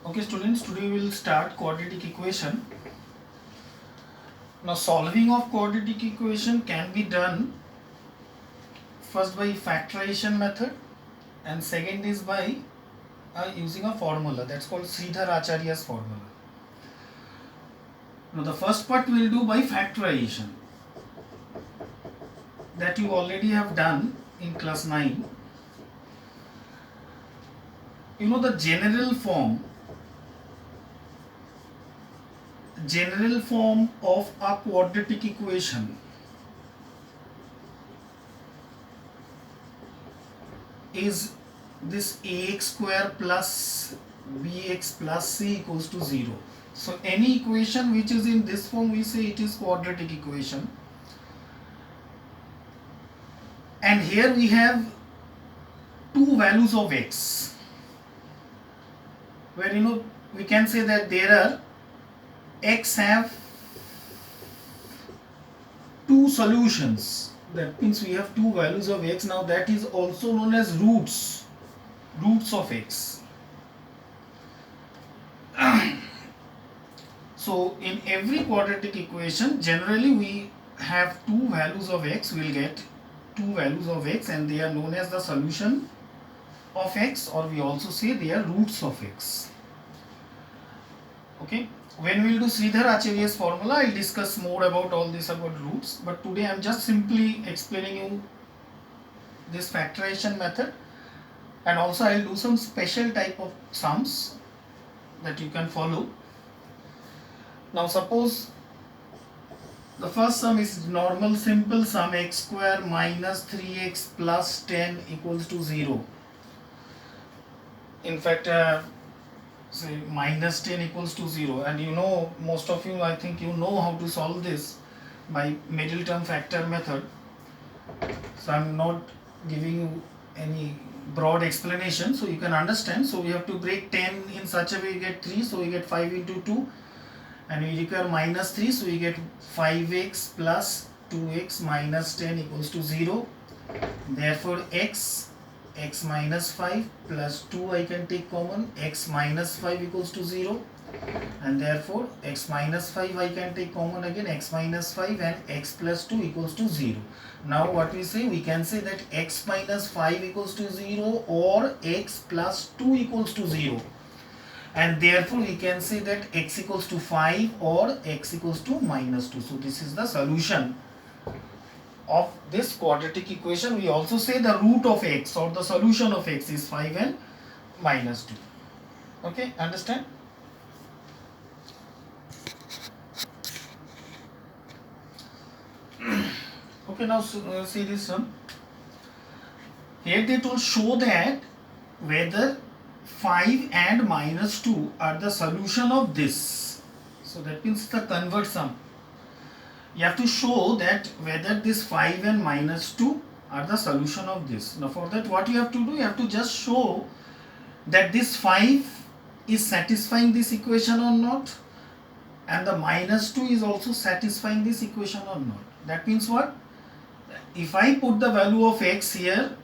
Okay students, today we will start quadratic equation. Now solving of quadratic equation can be done first by factorization method and second is by using a formula that's called Sridhar Acharya's formula. Now the first part we will do by factorization that you already have done in class 9. You know the general form of a quadratic equation is this ax square plus bx plus c equals to 0. So any equation which is in this form, we say it is quadratic equation. And here we have two values of x, where we can say that there are x have two solutions. That means we have two values of x. Now that is also known as roots of x. So in every quadratic equation, generally we have two values of x. We will get two values of x and they are known as the solution of x, or we also say they are roots of x. Okay. When we will do Sridhar Acharya's formula, I will discuss more about all this about roots. But today I am just simply explaining you this factorization method, and also I will do some special type of sums that you can follow. Now suppose the first sum is normal simple sum, x square minus 3x plus 10 equals to 0. In fact, say minus 10 equals to 0, and most of you, I think you know how to solve this by middle term factor method. So I am not giving you any broad explanation, so you can understand. So we have to break 10 in such a way you get 3, so we get 5 into 2, and we require minus 3, so we get 5x plus 2x minus 10 equals to 0. Therefore x minus 5 plus 2 I can take common, x minus 5 equals to 0, and therefore x minus 5 I can take common again, x minus 5, and x plus 2 equals to 0. Now what we say, we can say that x minus 5 equals to 0 or x plus 2 equals to 0, and therefore we can say that x equals to 5 or x equals to minus 2. So this is the solution of this quadratic equation. We also say the root of x or the solution of x is 5 and minus 2. Okay, understand? Okay, now see this sum. Here they told show that whether 5 and minus 2 are the solution of this. So that means the convert sum. You have to show that whether this 5 and minus 2 are the solution of this. Now for that, what you have to do, you have to just show that this 5 is satisfying this equation or not, and the minus 2 is also satisfying this equation or not. That means what? If I put the value of x here,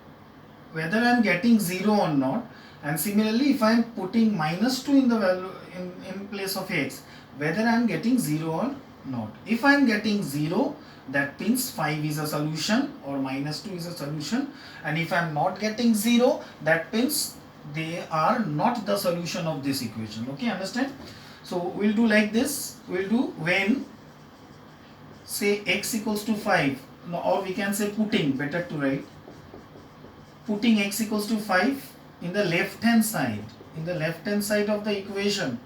whether I am getting 0 or not, and similarly if I am putting minus 2 in the value in place of x, whether I am getting 0 or not. If I am getting 0, that means 5 is a solution or minus 2 is a solution, and if I am not getting 0, that means they are not the solution of this equation. Okay, understand? So we will do like this. We will do when say x equals to 5, or we can say putting, better to write, putting x equals to 5 in the left hand side. In the left hand side of the equation,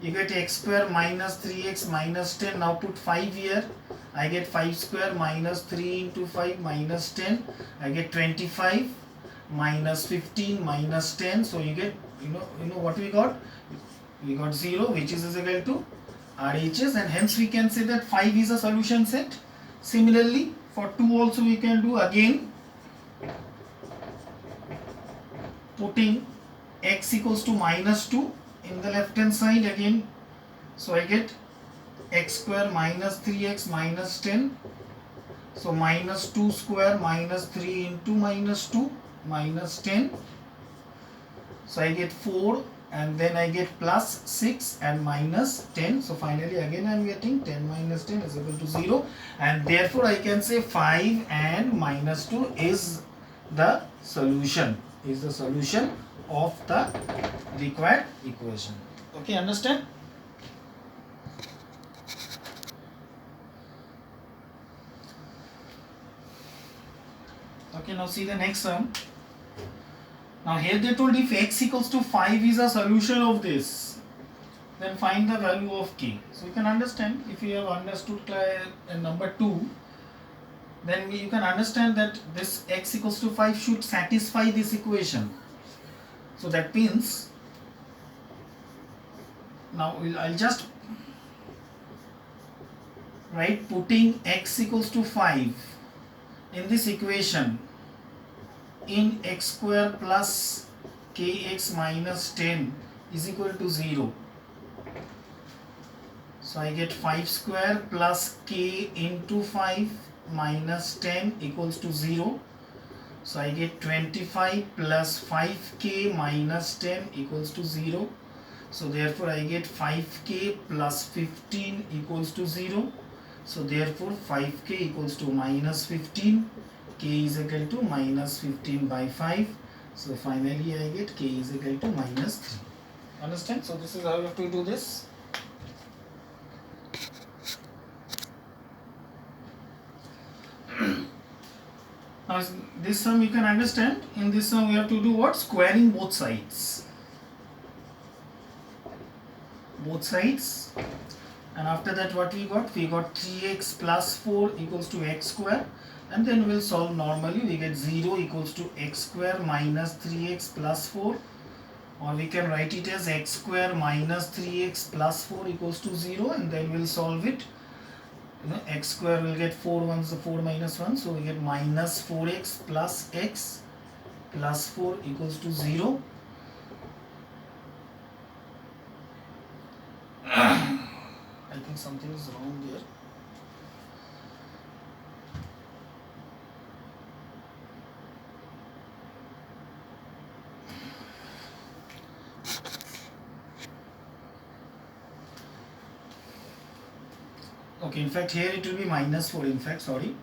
you get x square minus 3x minus 10. Now put 5 here. I get 5 square minus 3 into 5 minus 10. I get 25 minus 15 minus 10. So you get, you know what we got? We got 0, which is equal to RHS, and hence we can say that 5 is a solution set. Similarly, for 2 also we can do again, putting x equals to minus 2 in the left hand side again. So I get x square minus 3x minus 10. So minus 2 square minus 3 into minus 2 minus 10. So I get 4 and then I get plus 6 and minus 10. So finally again I am getting 10 minus 10 is equal to 0, and therefore I can say 5 and minus 2 is the solution, of the required equation. Okay, understand? Okay, now see the next sum. Now here they told if x equals to 5 is a solution of this, then find the value of k. So you can understand, if you have understood number 2, then you can understand that this x equals to 5 should satisfy this equation. So that means, now I'll just write putting x equals to 5 in this equation in x square plus kx minus 10 is equal to 0. So I get 5 square plus k into 5 minus 10 equals to 0. So I get 25 plus 5k minus 10 equals to 0. So therefore I get 5k plus 15 equals to 0. So therefore 5k equals to minus 15, k is equal to minus 15 by 5. So finally I get k is equal to minus 3. Understand? So this is how you have to do this. Now this sum you can understand. In this sum we have to do what? Squaring both sides. Both sides. And after that what we got? We got 3x plus 4 equals to x square. And then we'll solve normally. We get 0 equals to x square minus 3x plus 4. Or we can write it as x square minus 3x plus 4 equals to 0. And then we'll solve it. X square will get 4 ones, 4 minus 1. So we get minus 4x plus x plus 4 equals to 0. I think something is wrong there. Okay, in fact here it will be minus 4, in fact, sorry.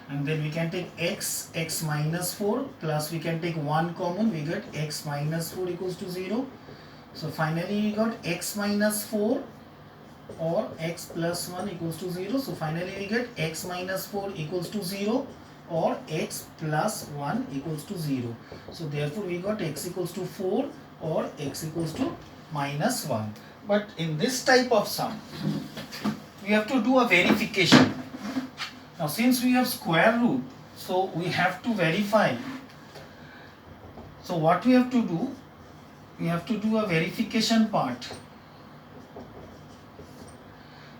And then we can take x minus 4 plus we can take 1 common, we get x minus 4 equals to 0. So finally we got x minus 4 or x plus 1 equals to 0. So finally we get x minus 4 equals to 0 or x plus 1 equals to 0. So therefore we got x equals to 4 or x equals to minus 1. But in this type of sum, we have to do a verification. Now since we have square root, so we have to verify. So what we have to do? We have to do a verification part.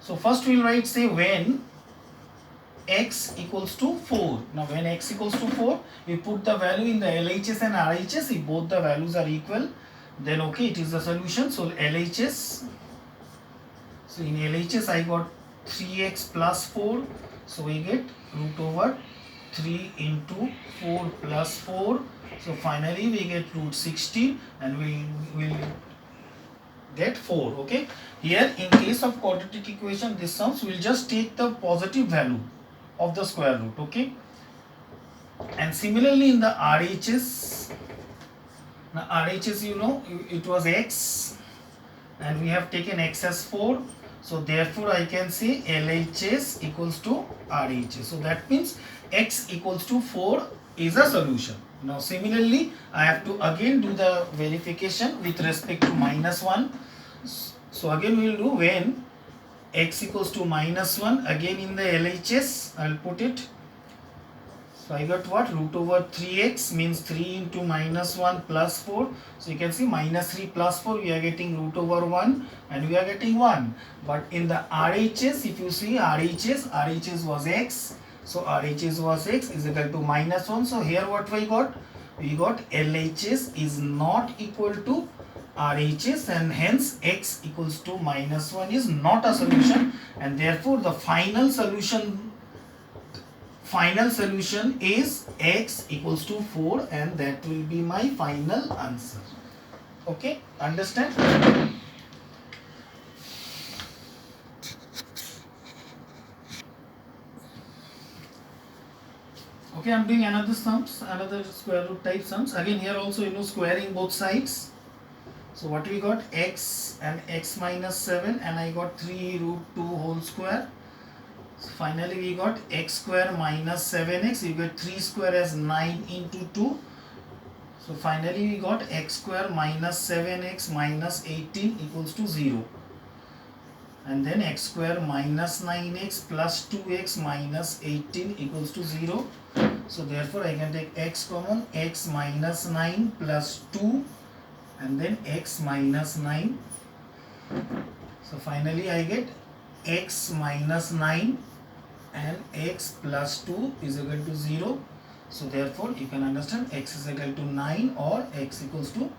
So first we will write, say, when x equals to 4. Now when x equals to 4, we put the value in the LHS and RHS. If both the values are equal, then okay, it is the solution. So LHS, so in LHS I got 3x plus 4. So we get root over 3 into 4 plus 4. So finally we get root 16 and we will get 4. Okay. Here in case of quadratic equation, this sums, we will just take the positive value of the square root. Okay. And similarly in the RHS, now RHS, you know, it was x and we have taken x as 4. So therefore I can say LHS equals to RHS. So that means x equals to 4 is a solution. Now similarly I have to again do the verification with respect to minus 1. So again we will do when x equals to minus 1, again in the LHS I will put it. So I got what? Root over 3x means 3 into minus 1 plus 4. So you can see minus 3 plus 4, we are getting root over 1 and we are getting 1. But in the RHS, if you see RHS was x. So RHS was x is equal to minus 1. So here what we got? We got LHS is not equal to RHS and hence x equals to minus 1 is not a solution, and therefore the final solution final solution is x equals to 4 and that will be my final answer. Okay, understand? Okay, I'm doing another sums, another square root type sums. Again here also squaring both sides. So what we got, x and x minus 7 and I got 3 root 2 whole square. So finally we got x square minus 7x, you get 3 square as 9 into 2. So finally we got x square minus 7x minus 18 equals to 0. And then x square minus 9x plus 2x minus 18 equals to 0. So therefore I can take x common, x minus 9 plus 2 and then x minus 9. So finally I get x minus 9 and x plus 2 is equal to 0. So therefore you can understand x is equal to 9 or x equals to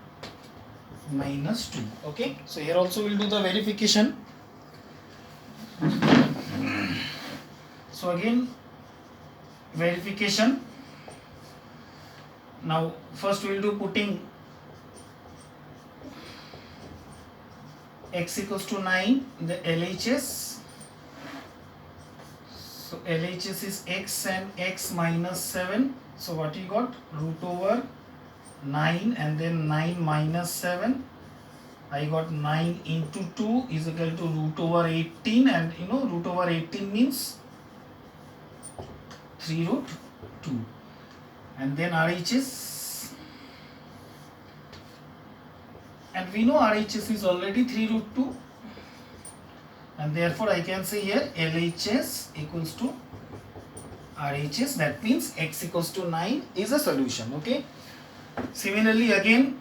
minus 2. Okay, so here also we'll do the verification. So again verification. Now first we will do putting x equals to 9 in the LHS. So LHS is x and x minus 7. So what you got, root over 9 and then 9 minus 7. I got 9 into 2 is equal to root over 18 and root over 18 means 3 root 2 and then RHS, and we know RHS is already 3 root 2 and therefore I can say here LHS equals to RHS, that means x equals to 9 is a solution. Okay, similarly again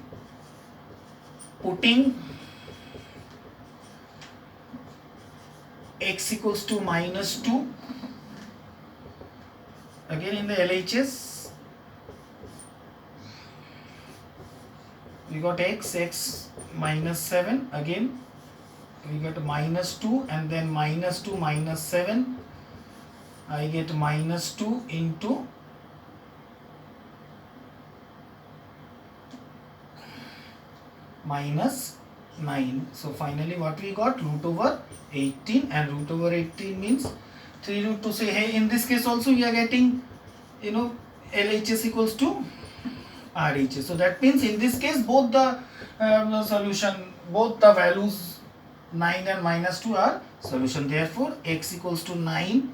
putting x equals to minus 2 again in the LHS, we got x minus 7, again we get minus 2 and then minus 2 minus 7, I get minus 2 into minus 9. So finally what we got, root over 18 and root over 18 means 3 root 2. Say hey, in this case also we are getting LHS equals to RHS. So that means in this case both the solution, both the values 9 and minus 2 are solution. Therefore x equals to 9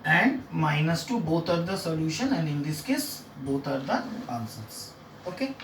and minus 2 both are the solution and in this case both are the answers. Okay.